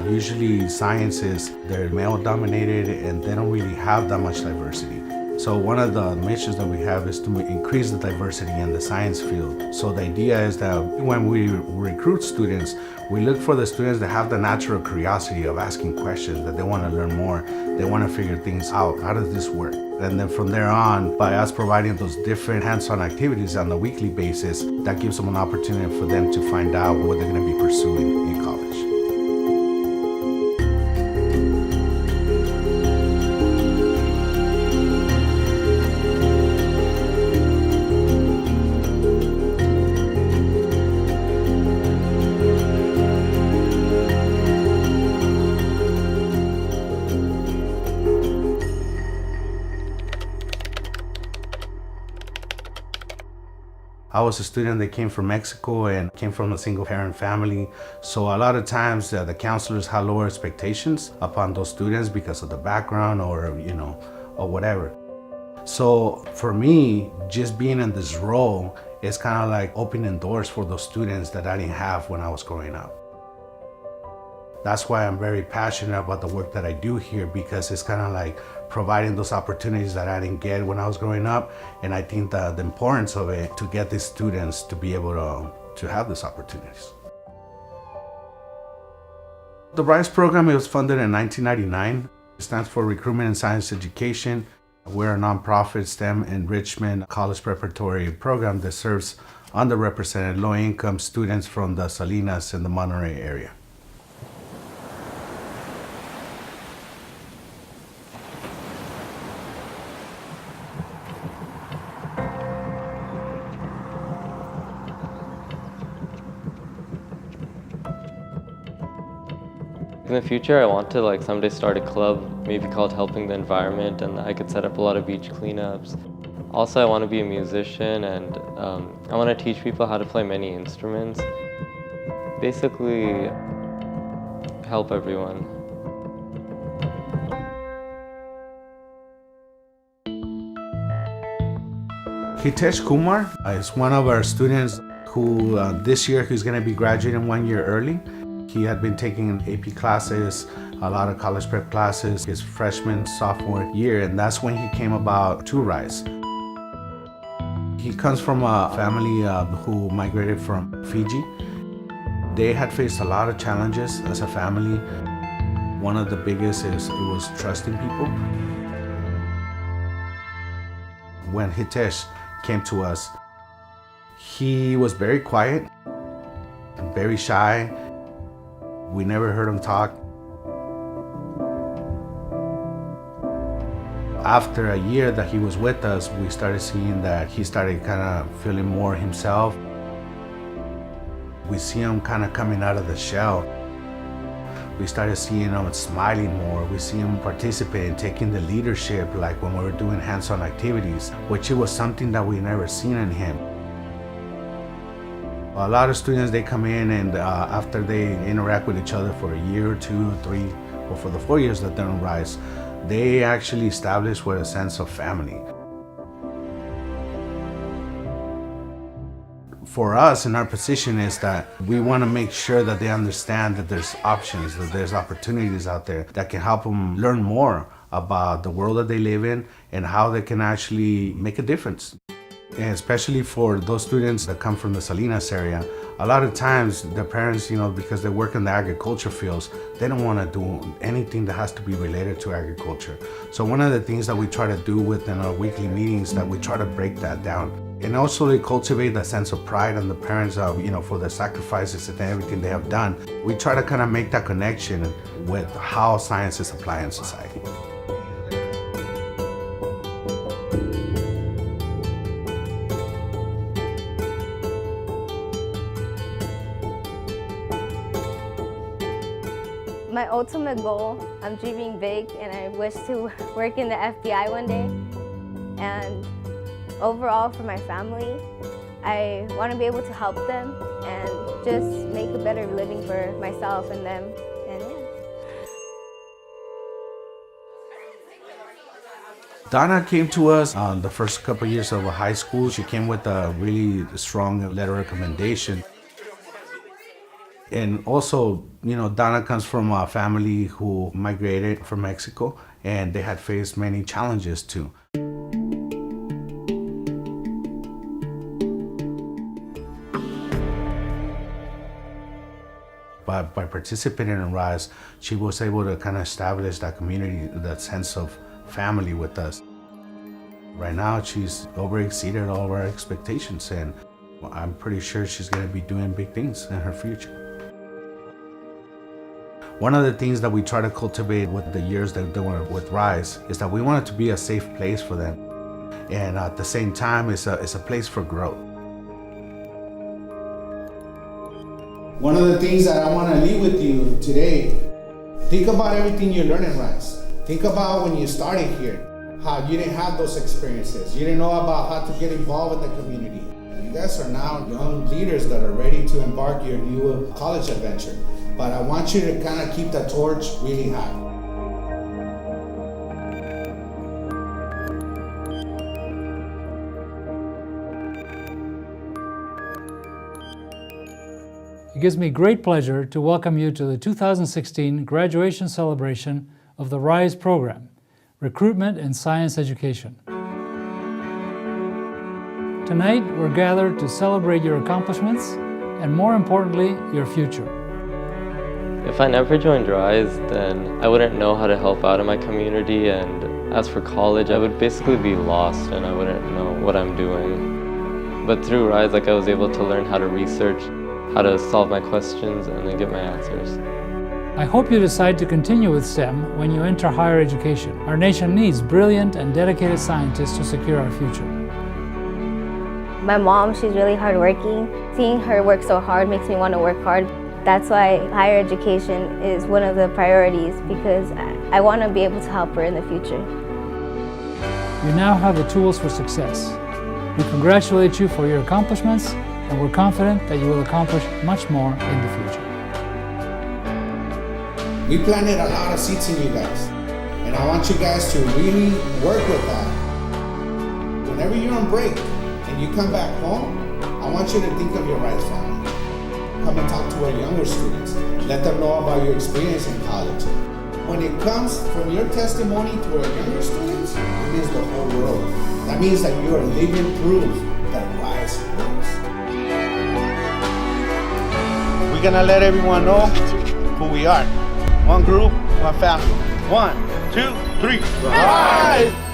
Usually sciences, they're male dominated and they don't really have that much diversity. So one of the missions that we have is to increase the diversity in the science field. So the idea is that when we recruit students, we look for the students that have the natural curiosity of asking questions, that they want to learn more, they want to figure things out. How does this work? And then from there on, by us providing those different hands-on activities on a weekly basis, that gives them an opportunity for them to find out what they're going to be pursuing in college. I was a student that came from Mexico and came from a single parent family. So a lot of times the counselors had lower expectations upon those students because of the background or whatever. So for me, just being in this role is kind of like opening doors for those students that I didn't have when I was growing up. That's why I'm very passionate about the work that I do here, because it's kind of like providing those opportunities that I didn't get when I was growing up. And I think that the importance of it to get these students to be able to have these opportunities. The RISE program, it was funded in 1999. It stands for Recruitment and Science Education. We're a nonprofit STEM enrichment college preparatory program that serves underrepresented low-income students from the Salinas and the Monterey area. In the future, I want to someday start a club, maybe called Helping the Environment, and I could set up a lot of beach cleanups. Also, I want to be a musician, and I want to teach people how to play many instruments. Basically, help everyone. Hitesh Kumar is one of our students who this year he's going to be graduating 1 year early. He had been taking AP classes, a lot of college prep classes, his freshman, sophomore year, and that's when he came about to RISE. He comes from a family who migrated from Fiji. They had faced a lot of challenges as a family. One of the biggest was trusting people. When Hitesh came to us, he was very quiet and very shy. We never heard him talk. After a year that he was with us, we started seeing that he started kind of feeling more himself. We see him kind of coming out of the shell. We started seeing him smiling more. We see him participating, taking the leadership, like when we were doing hands-on activities, which it was something that we never seen in him. A lot of students, they come in and after they interact with each other for a year or 2 or 3, or for the 4 years that they're on RISE, they actually establish with a sense of family. For us, in our position, is that we want to make sure that they understand that there's options, that there's opportunities out there that can help them learn more about the world that they live in and how they can actually make a difference. And especially for those students that come from the Salinas area, a lot of times their parents, because they work in the agriculture fields, they don't want to do anything that has to be related to agriculture. So one of the things that we try to do within our weekly meetings, that we try to break that down. And also to cultivate that sense of pride in the parents of, for the sacrifices and everything they have done. We try to kind of make that connection with how science is applied in society. My ultimate goal, I'm dreaming big and I wish to work in the FBI one day. And overall for my family, I want to be able to help them and just make a better living for myself and them. And yeah. Donna came to us the first couple years of high school. She came with a really strong letter of recommendation. And also, Donna comes from a family who migrated from Mexico, and they had faced many challenges too. By participating in RISE, she was able to kind of establish that community, that sense of family with us. Right now, she's exceeded all of our expectations, and I'm pretty sure she's going to be doing big things in her future. One of the things that we try to cultivate with the years that they were with RISE is that we want it to be a safe place for them, and at the same time, it's a place for growth. One of the things that I want to leave with you today, think about everything you learn in RISE. Think about when you started here, how you didn't have those experiences. You didn't know about how to get involved in the community. You guys are now young leaders that are ready to embark your new college adventure. But I want you to kind of keep the torch really high. It gives me great pleasure to welcome you to the 2016 graduation celebration of the RISE program, Recruitment in Science Education. Tonight, we're gathered to celebrate your accomplishments and, more importantly, your future. If I never joined RISE, then I wouldn't know how to help out in my community, and as for college, I would basically be lost and I wouldn't know what I'm doing. But through RISE, I was able to learn how to research, how to solve my questions, and then get my answers. I hope you decide to continue with STEM when you enter higher education. Our nation needs brilliant and dedicated scientists to secure our future. My mom, she's really hardworking. Seeing her work so hard makes me want to work hard. That's why higher education is one of the priorities, because I want to be able to help her in the future. You now have the tools for success. We congratulate you for your accomplishments, and we're confident that you will accomplish much more in the future. We planted a lot of seeds in you guys, and I want you guys to really work with that. Whenever you're on break and you come back home, I want you to think of your RISE family. Come and talk to our younger students. Let them know about your experience in college. When it comes from your testimony to our younger students, it means the whole world. That means that you are living proof that RISE works. We're gonna let everyone know who we are. One group, one family. 1, 2, 3. RISE!